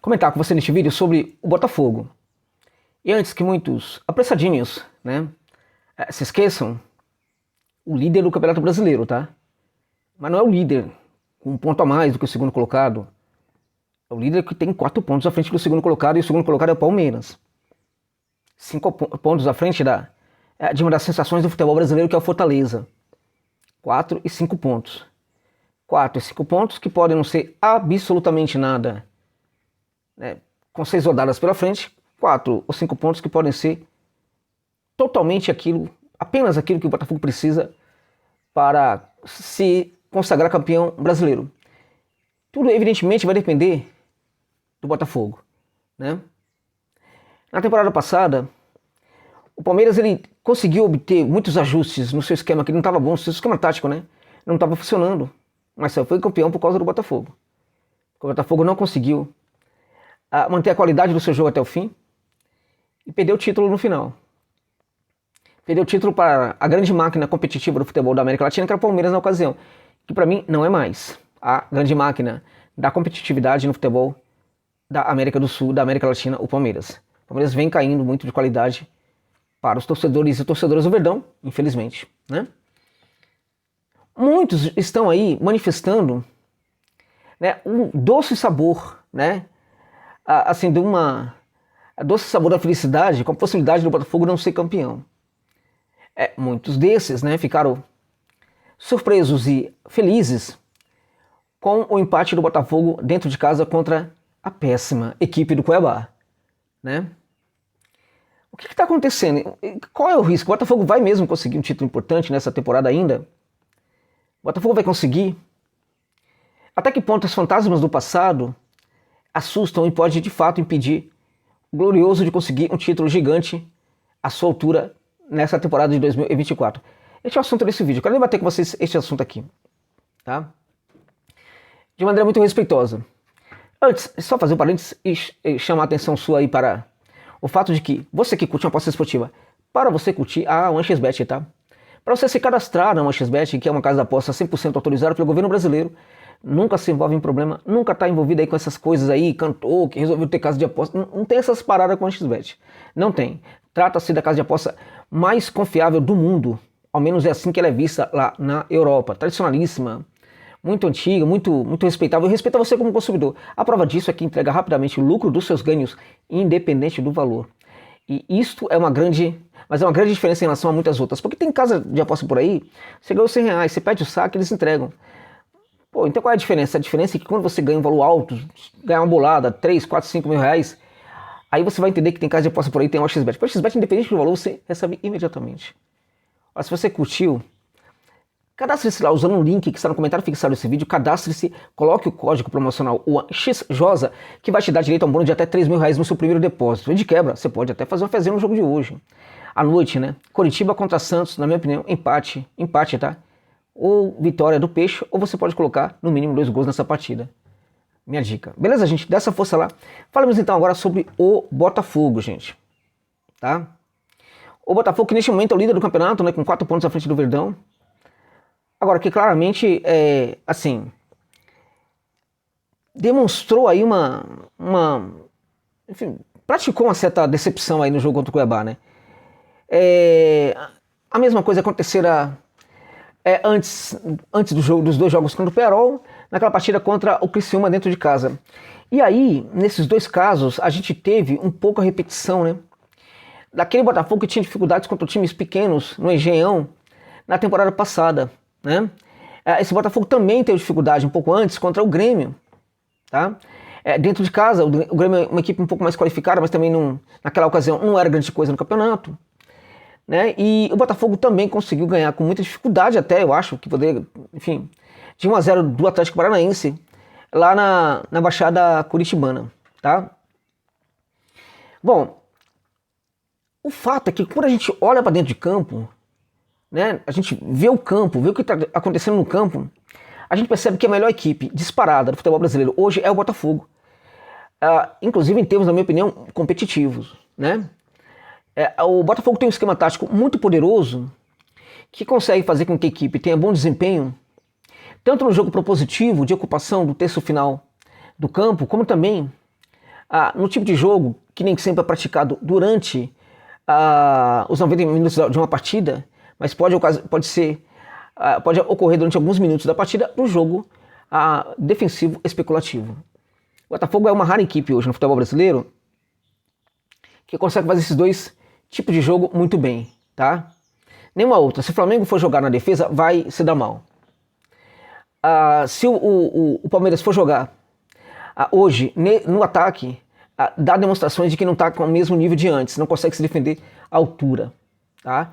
comentar com você neste vídeo sobre o Botafogo. E antes que muitos apressadinhos, né, se esqueçam, o líder do Campeonato Brasileiro, tá? Mas não é o líder com um ponto a mais do que o segundo colocado. É o líder que tem 4 pontos à frente do segundo colocado, e o segundo colocado é o Palmeiras. 5 pontos à frente de uma das sensações do futebol brasileiro, que é o Fortaleza. 4 e 5 pontos. 4 e 5 pontos que podem não ser absolutamente nada, né, com 6 rodadas pela frente. 4 ou 5 pontos que podem ser totalmente aquilo, apenas aquilo que o Botafogo precisa para se consagrar campeão brasileiro. Tudo, evidentemente, vai depender do Botafogo, né? Na temporada passada, o Palmeiras ele conseguiu obter muitos ajustes no seu esquema, que não estava bom, no seu esquema tático, né? Não estava funcionando, mas só foi campeão por causa do Botafogo. O Botafogo não conseguiu manter a qualidade do seu jogo até o fim e perdeu o título no final. Perdeu o título para a grande máquina competitiva do futebol da América Latina, que era o Palmeiras na ocasião, que para mim não é mais a grande máquina da competitividade no futebol da América do Sul, da América Latina, o Palmeiras. O Palmeiras vem caindo muito de qualidade para os torcedores e torcedoras do Verdão, infelizmente, né? Muitos estão aí manifestando, né, um doce sabor, né, assim, de doce sabor da felicidade com a possibilidade do Botafogo não ser campeão. Muitos desses, né, ficaram surpresos e felizes com o empate do Botafogo dentro de casa contra a péssima equipe do Cuiabá, né? O que está acontecendo? Qual é o risco? O Botafogo vai mesmo conseguir um título importante nessa temporada ainda? O Botafogo vai conseguir? Até que ponto os fantasmas do passado assustam e pode de fato impedir o Glorioso de conseguir um título gigante à sua altura nessa temporada de 2024? Este é o assunto desse vídeo. Eu quero debater com vocês este assunto aqui, tá? De maneira muito respeitosa. Antes, só fazer um parênteses e chamar a atenção sua aí para o fato de que você que curte uma aposta esportiva, para você curtir a OneXBet, tá? Para você se cadastrar na OneXBet, que é uma casa de aposta 100% autorizada pelo governo brasileiro, nunca se envolve em problema, nunca está envolvido aí com essas coisas aí, cantor, que resolveu ter casa de aposta, não tem essas paradas com a OneXBet. Não tem. Trata-se da casa de aposta mais confiável do mundo, ao menos é assim que ela é vista lá na Europa. Tradicionalíssima, muito antiga, muito respeitável, e respeita você como consumidor. A prova disso é que entrega rapidamente o lucro dos seus ganhos, independente do valor. E isto é uma grande diferença em relação a muitas outras, porque tem casa de aposta por aí, você ganhou R$100, você pede o saque, eles entregam. Pô, então qual é a diferença? A diferença é que quando você ganha um valor alto, ganha uma bolada, 3, 4, 5 mil reais, aí você vai entender que tem casa de aposta por aí, tem uma XBet. Para o XBet, independente do valor, você recebe imediatamente. Olha, se você curtiu, cadastre-se lá usando o link que está no comentário fixado desse vídeo, cadastre-se, coloque o código promocional XJOSA, que vai te dar direito a um bônus de até 3 mil reais no seu primeiro depósito. E de quebra, você pode até fazer uma fezinha no jogo de hoje. À noite, né? Coritiba contra Santos, na minha opinião, empate, tá? Ou vitória do Peixe, ou você pode colocar no mínimo 2 gols nessa partida. Minha dica. Beleza, gente? Dá essa força lá. Falamos então agora sobre o Botafogo, gente. Tá? O Botafogo que neste momento é o líder do campeonato, né? Com 4 pontos à frente do Verdão. Agora, que claramente, assim, demonstrou aí enfim, praticou uma certa decepção aí no jogo contra o Cuiabá, né? A mesma coisa acontecera antes dos 2 jogos contra o Peroll, naquela partida contra o Criciúma dentro de casa. E aí, nesses 2 casos, a gente teve um pouco a repetição, né? Daquele Botafogo que tinha dificuldades contra times pequenos no Engenhão na temporada passada, né? Esse Botafogo também teve dificuldade um pouco antes contra o Grêmio, tá? Dentro de casa, o Grêmio é uma equipe um pouco mais qualificada, mas também naquela ocasião não era grande coisa no campeonato, né? E o Botafogo também conseguiu ganhar com muita dificuldade até, eu acho, que poderia, enfim, de 1-0 do Atlético Paranaense, lá na Baixada Curitibana, tá? Bom, o fato é que quando a gente olha para dentro de campo, né, a gente vê o campo, vê o que está acontecendo no campo, a gente percebe que a melhor equipe disparada do futebol brasileiro hoje é o Botafogo. Inclusive em termos, na minha opinião, competitivos, né? O Botafogo tem um esquema tático muito poderoso que consegue fazer com que a equipe tenha bom desempenho, tanto no jogo propositivo de ocupação do terço final do campo, como também no tipo de jogo que nem sempre é praticado durante os 90 minutos de uma partida, mas pode ocorrer durante alguns minutos da partida, no jogo defensivo especulativo. O Botafogo é uma rara equipe hoje no futebol brasileiro que consegue fazer esses dois tipos de jogo muito bem, tá? Nenhuma outra. Se o Flamengo for jogar na defesa, vai se dar mal. Se o Palmeiras for jogar hoje no ataque, dá demonstrações de que não está com o mesmo nível de antes, não consegue se defender à altura, tá?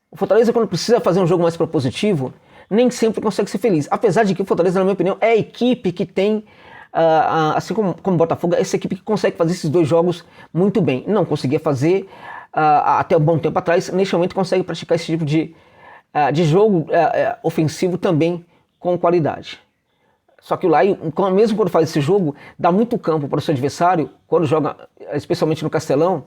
O Fortaleza, quando precisa fazer um jogo mais propositivo, nem sempre consegue ser feliz. Apesar de que o Fortaleza, na minha opinião, é a equipe que tem, assim como o Botafogo, é essa equipe que consegue fazer esses dois jogos muito bem. Não conseguia fazer até um bom tempo atrás, neste momento consegue praticar esse tipo de jogo ofensivo também com qualidade. Só que o Laio, mesmo quando faz esse jogo, dá muito campo para o seu adversário, quando joga, especialmente no Castelão,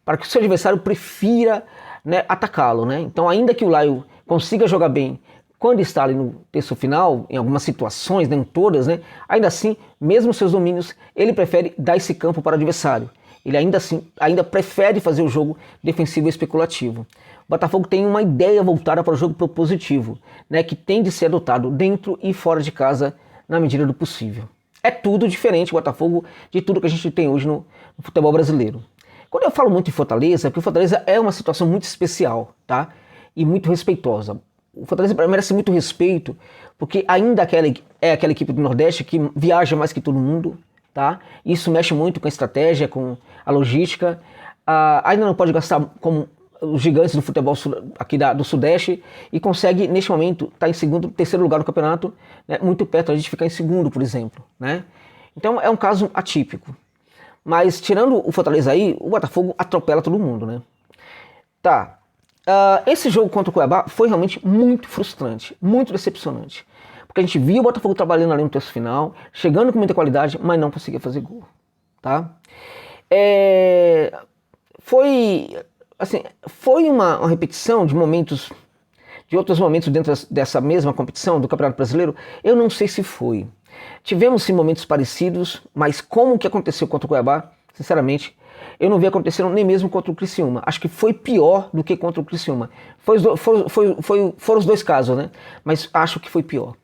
para que o seu adversário prefira, né, atacá-lo, né? Então, ainda que o Laio consiga jogar bem quando está ali no terço final, em algumas situações, nem todas, né? Ainda assim, mesmo seus domínios, ele prefere dar esse campo para o adversário. Ele ainda prefere fazer o jogo defensivo e especulativo. O Botafogo tem uma ideia voltada para o jogo propositivo, né, que tem de ser adotado dentro e fora de casa na medida do possível. É tudo diferente, o Botafogo, de tudo que a gente tem hoje no futebol brasileiro. Quando eu falo muito em Fortaleza, é porque o Fortaleza é uma situação muito especial, tá? E muito respeitosa. O Fortaleza merece muito respeito, porque ainda é aquela equipe do Nordeste que viaja mais que todo mundo, tá? Isso mexe muito com a estratégia, com a logística. Ainda não pode gastar como os gigantes do futebol aqui do Sudeste e consegue, neste momento, estar em segundo, terceiro lugar no campeonato, né, muito perto de ficar em segundo, por exemplo, né? Então é um caso atípico. Mas tirando o Fortaleza aí, o Botafogo atropela todo mundo, né? Tá. Esse jogo contra o Cuiabá foi realmente muito frustrante, muito decepcionante. Porque a gente via o Botafogo trabalhando ali no terço final, chegando com muita qualidade, mas não conseguia fazer gol, tá? Foi uma repetição de outros momentos dentro dessa mesma competição do Campeonato Brasileiro? Eu não sei se foi. Tivemos sim momentos parecidos, mas como que aconteceu contra o Cuiabá, sinceramente, eu não vi acontecendo nem mesmo contra o Criciúma. Acho que foi pior do que contra o Criciúma. Foram os dois casos, né? Mas acho que foi pior,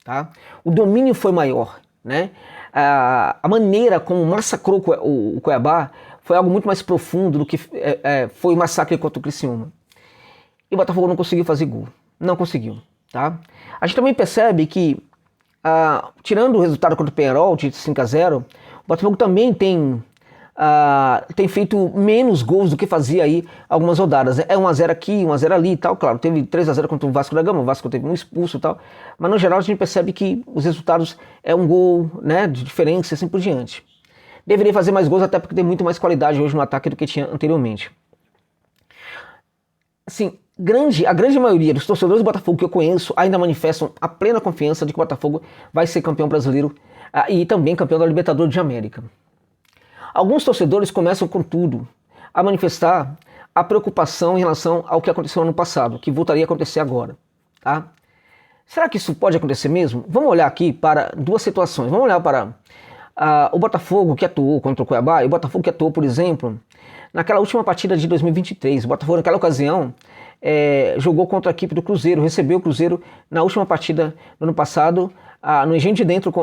tá? O domínio foi maior, né? A maneira como massacrou o Cuiabá foi algo muito mais profundo do que foi o massacre contra o Criciúma. E o Botafogo não conseguiu fazer gol. Não conseguiu, tá? A gente também percebe que, tirando o resultado contra o Peñarol, de 5-0, o Botafogo também tem feito menos gols do que fazia aí algumas rodadas. É 1-0 aqui, 1-0 ali e tal. Claro, teve 3-0 contra o Vasco da Gama, o Vasco teve um expulso e tal. Mas no geral a gente percebe que os resultados é um gol, né, de diferença e assim por diante. Deveria fazer mais gols, até porque tem muito mais qualidade hoje no ataque do que tinha anteriormente. Assim, a grande maioria dos torcedores do Botafogo que eu conheço ainda manifestam a plena confiança de que o Botafogo vai ser campeão brasileiro e também campeão da Libertadores de América. Alguns torcedores começam, contudo, a manifestar a preocupação em relação ao que aconteceu no ano passado, que voltaria a acontecer agora, tá? Será que isso pode acontecer mesmo? Vamos olhar aqui para duas situações. Vamos olhar para o Botafogo que atuou contra o Cuiabá e o Botafogo que atuou, por exemplo, naquela última partida de 2023. O Botafogo, naquela ocasião, jogou contra a equipe do Cruzeiro, recebeu o Cruzeiro na última partida do ano passado, no Engenho de Dentro,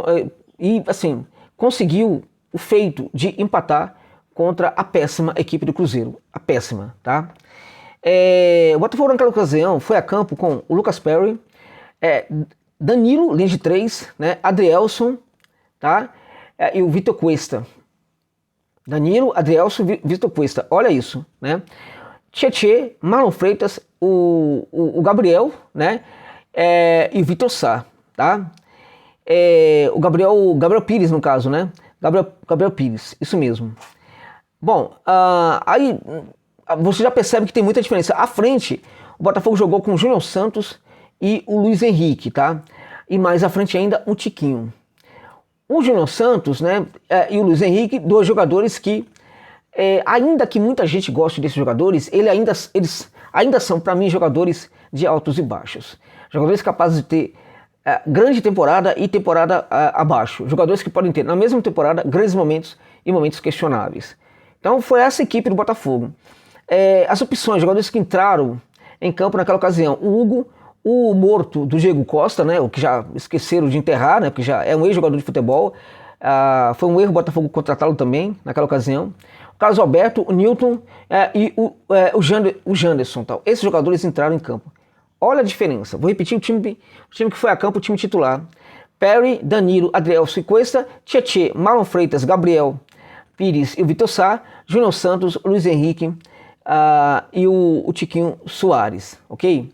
e assim, conseguiu o feito de empatar contra a péssima equipe do Cruzeiro. A péssima, tá? O Botafogo, naquela ocasião, foi a campo com o Lucas Perry, Danilo, linha de 3, né? Adrielson, tá? E o Vitor Cuesta. Danilo, Adrielson, Vitor Cuesta. Olha isso, né? Tietê, Marlon Freitas, o Gabriel, né? E o Vitor Sá, tá? O Gabriel Pires, no caso, né? Gabriel Pires, isso mesmo. Bom, aí você já percebe que tem muita diferença. À frente, o Botafogo jogou com o Júnior Santos e o Luiz Henrique, tá? E mais à frente ainda, o Tiquinho. O Júnior Santos, né, e o Luiz Henrique, dois jogadores que, ainda que muita gente goste desses jogadores, eles ainda são, para mim, jogadores de altos e baixos. Jogadores capazes de ter grande temporada e temporada abaixo. Jogadores que podem ter, na mesma temporada, grandes momentos e momentos questionáveis. Então foi essa equipe do Botafogo. As opções, jogadores que entraram em campo naquela ocasião: o Hugo, o morto do Diego Costa, né, o que já esqueceram de enterrar, né, porque já é um ex-jogador de futebol. Foi um erro o Botafogo contratá-lo também naquela ocasião. O Carlos Alberto, o Newton e o Janderson. Tal. Esses jogadores entraram em campo. Olha a diferença. Vou repetir o time que foi a campo, o time titular: Perry, Danilo, Adrielson e Cuesta, Tietê, Marlon Freitas, Gabriel Pires e o Vitor Sá, Júnior Santos, Luiz Henrique e o Tiquinho Soares, ok?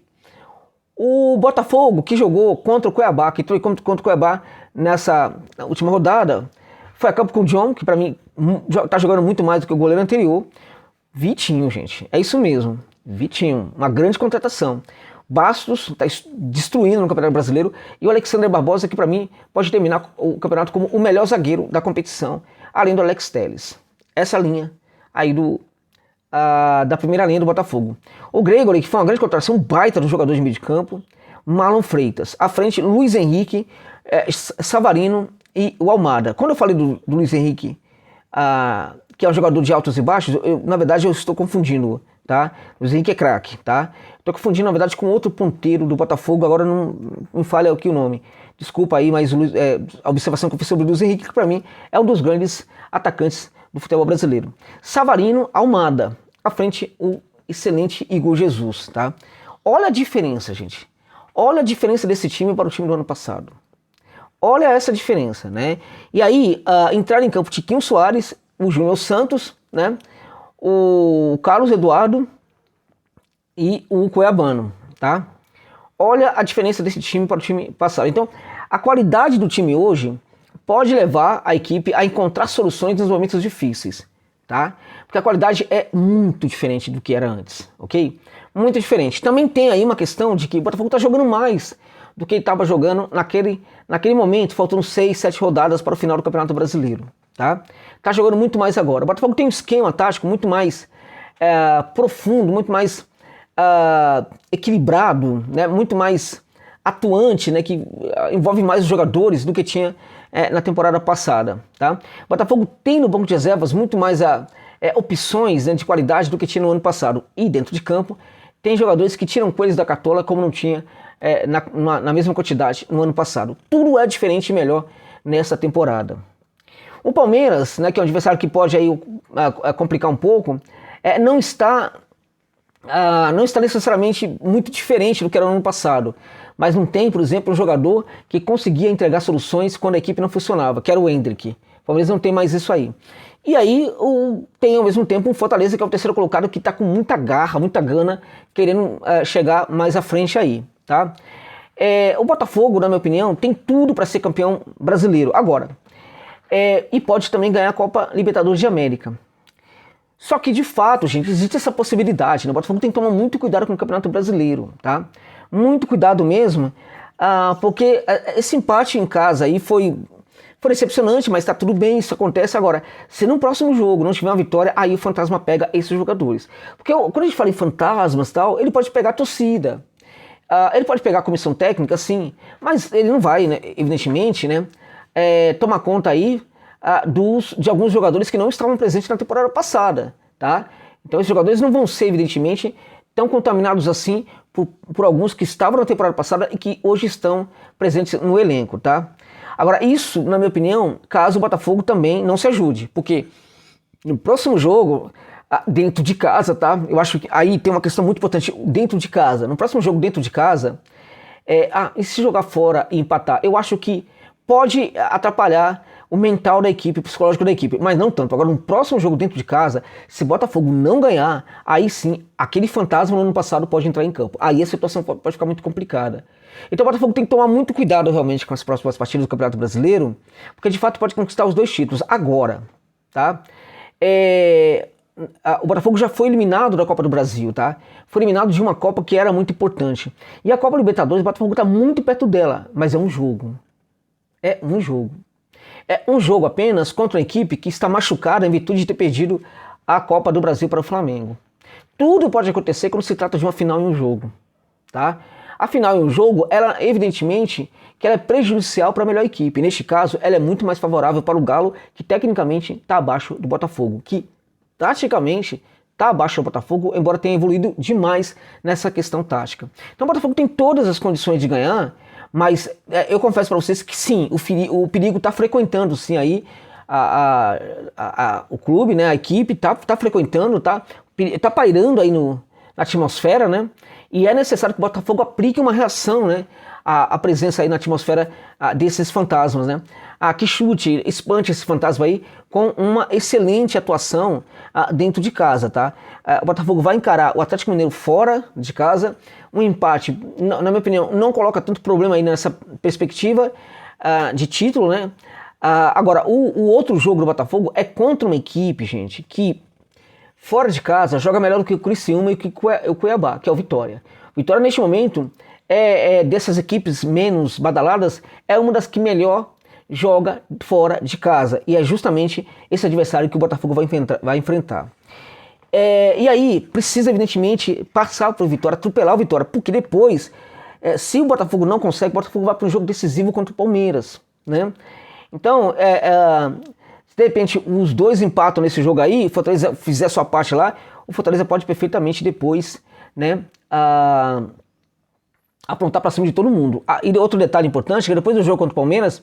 O Botafogo, que jogou contra o Cuiabá, que entrou contra o Cuiabá nessa última rodada, foi a campo com o John, que para mim tá jogando muito mais do que o goleiro anterior. Vitinho, gente, é isso mesmo. Vitinho, uma grande contratação. Bastos está destruindo no Campeonato Brasileiro, e o Alexander Barbosa, que para mim pode terminar o campeonato como o melhor zagueiro da competição, além do Alex Telles. Essa linha aí da primeira linha do Botafogo. O Gregory, que foi uma grande contratação, um baita do jogador de meio de campo. Marlon Freitas. À frente, Luiz Henrique, Savarino e o Almada. Quando eu falei do Luiz Henrique, que é um jogador de altos e baixos, na verdade eu estou confundindo, tá? Luiz Henrique é craque, tá? Estou confundindo, na verdade, com outro ponteiro do Botafogo, agora não me falha aqui o nome. Desculpa aí, mas a observação que eu fiz sobre o Luiz Henrique, que para mim é um dos grandes atacantes do futebol brasileiro. Savarino, Almada. À frente, o excelente Igor Jesus, tá? Olha a diferença, gente. Olha a diferença desse time para o time do ano passado. Olha essa diferença, né? E aí, entraram em campo Tiquinho Soares, o Júnior Santos, né? O Carlos Eduardo e o Cuiabano, tá? Olha a diferença desse time para o time passado. Então, a qualidade do time hoje pode levar a equipe a encontrar soluções nos momentos difíceis, tá? Porque a qualidade é muito diferente do que era antes, ok? Muito diferente. Também tem aí uma questão de que o Botafogo está jogando mais do que ele estava jogando naquele momento, faltando 6, 7 rodadas para o final do Campeonato Brasileiro, tá? Tá jogando muito mais agora. O Botafogo tem um esquema tático muito mais profundo, muito mais equilibrado, né? Muito mais atuante, né? Que envolve mais os jogadores do que tinha na temporada passada, tá? O Botafogo tem no banco de reservas muito mais opções, né, de qualidade do que tinha no ano passado. E dentro de campo tem jogadores que tiram coelhos da cartola como não tinha na mesma quantidade no ano passado. Tudo é diferente e melhor nessa temporada. O Palmeiras, né, que é um adversário que pode aí complicar um pouco, não está necessariamente muito diferente do que era no ano passado, mas não tem, por exemplo, um jogador que conseguia entregar soluções quando a equipe não funcionava, que era o Endrick. O Palmeiras não tem mais isso aí. E aí tem ao mesmo tempo um Fortaleza, que é o terceiro colocado, que está com muita garra, muita gana, querendo chegar mais à frente aí, tá? O Botafogo, na minha opinião, tem tudo para ser campeão brasileiro agora. E pode também ganhar a Copa Libertadores de América. Só que, de fato, gente, existe essa possibilidade, né? O Botafogo tem que tomar muito cuidado com o Campeonato Brasileiro, tá? Muito cuidado mesmo, porque esse empate em casa aí foi decepcionante, mas tá tudo bem, isso acontece. Agora, se no próximo jogo não tiver uma vitória, aí o fantasma pega esses jogadores. Porque quando a gente fala em fantasmas e tal, ele pode pegar a torcida, ele pode pegar a comissão técnica, sim, mas ele não vai, né, evidentemente, né, tomar conta aí de alguns jogadores que não estavam presentes na temporada passada, tá? Então esses jogadores não vão ser, evidentemente, tão contaminados assim por alguns que estavam na temporada passada e que hoje estão presentes no elenco, tá? Agora, isso, na minha opinião, caso o Botafogo também não se ajude, porque no próximo jogo, dentro de casa, tá? Eu acho que aí tem uma questão muito importante, dentro de casa. No próximo jogo, dentro de casa, e se jogar fora e empatar? Eu acho que pode atrapalhar o mental da equipe, o psicológico da equipe, mas não tanto. Agora, no próximo jogo dentro de casa, se o Botafogo não ganhar, aí sim, aquele fantasma no ano passado pode entrar em campo. Aí a situação pode ficar muito complicada. Então o Botafogo tem que tomar muito cuidado realmente com as próximas partidas do Campeonato Brasileiro, porque de fato pode conquistar os 2 títulos agora, tá? O Botafogo já foi eliminado da Copa do Brasil, tá? Foi eliminado de uma Copa que era muito importante. E a Copa Libertadores, o Botafogo está muito perto dela, mas é um jogo. É um jogo. É um jogo apenas contra uma equipe que está machucada em virtude de ter perdido a Copa do Brasil para o Flamengo. Tudo pode acontecer quando se trata de uma final em um jogo, tá? A final em um jogo, ela evidentemente que ela é prejudicial para a melhor equipe. Neste caso, ela é muito mais favorável para o Galo, que tecnicamente está abaixo do Botafogo, que taticamente está abaixo do Botafogo, embora tenha evoluído demais nessa questão tática. Então o Botafogo tem todas as condições de ganhar, mas eu confesso para vocês que sim, o perigo está frequentando sim aí o clube, né, a equipe está frequentando, tá pairando aí na atmosfera, né? E é necessário que o Botafogo aplique uma reação, né, à presença aí na atmosfera desses fantasmas, né? Que chute, espante esse fantasma aí com uma excelente atuação dentro de casa, tá? O Botafogo vai encarar o Atlético Mineiro fora de casa, um empate, na minha opinião, não coloca tanto problema aí nessa perspectiva de título, né? Agora, o outro jogo do Botafogo é contra uma equipe, gente, que fora de casa joga melhor do que o Criciúma e o Cuiabá, que é o Vitória. Vitória, neste momento, dessas equipes menos badaladas, é uma das que melhor joga fora de casa. E é justamente esse adversário que o Botafogo vai enfrentar. E aí, precisa, evidentemente, passar para o Vitória, atropelar o Vitória, porque depois, se o Botafogo não consegue, o Botafogo vai para um jogo decisivo contra o Palmeiras, né? Então, se de repente os dois empatam nesse jogo aí, o Fortaleza fizer a sua parte lá, o Fortaleza pode perfeitamente depois, né, aprontar para cima de todo mundo. E outro detalhe importante, que depois do jogo contra o Palmeiras,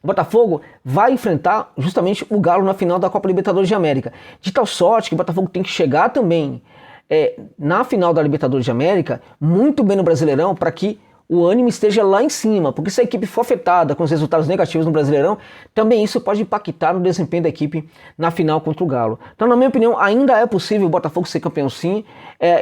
o Botafogo vai enfrentar justamente o Galo na final da Copa Libertadores de América. De tal sorte que o Botafogo tem que chegar também na final da Libertadores de América, muito bem no Brasileirão, para que o ânimo esteja lá em cima, porque se a equipe for afetada com os resultados negativos no Brasileirão, também isso pode impactar no desempenho da equipe na final contra o Galo. Então, na minha opinião, ainda é possível o Botafogo ser campeão sim.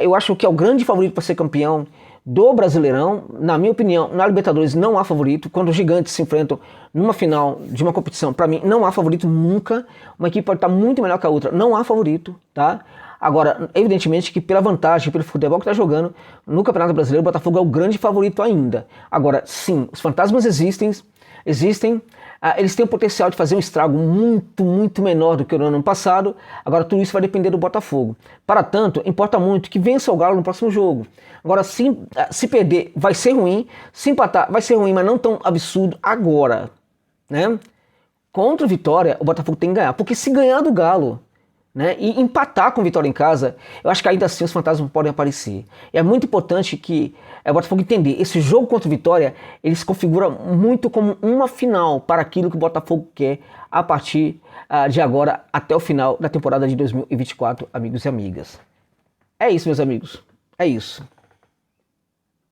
Eu acho que é o grande favorito para ser campeão do Brasileirão. Na minha opinião, na Libertadores não há favorito. Quando os gigantes se enfrentam numa final de uma competição, para mim não há favorito nunca. Uma equipe pode estar muito melhor que a outra, não há favorito, tá? Agora, evidentemente que pela vantagem, pelo futebol que está jogando no Campeonato Brasileiro, o Botafogo é o grande favorito ainda. Agora, sim, os fantasmas existem, eles têm o potencial de fazer um estrago muito, muito menor do que no ano passado. Agora, tudo isso vai depender do Botafogo. Para tanto, importa muito que vença o Galo no próximo jogo. Agora, se perder, vai ser ruim. Se empatar, vai ser ruim, mas não tão absurdo agora, né? Contra o Vitória, o Botafogo tem que ganhar. Porque se ganhar do Galo, né, e empatar com o Vitória em casa, eu acho que ainda assim os fantasmas podem aparecer. E é muito importante que o Botafogo entender, esse jogo contra o Vitória, ele se configura muito como uma final para aquilo que o Botafogo quer a partir de agora até o final da temporada de 2024, amigos e amigas. É isso, meus amigos, é isso.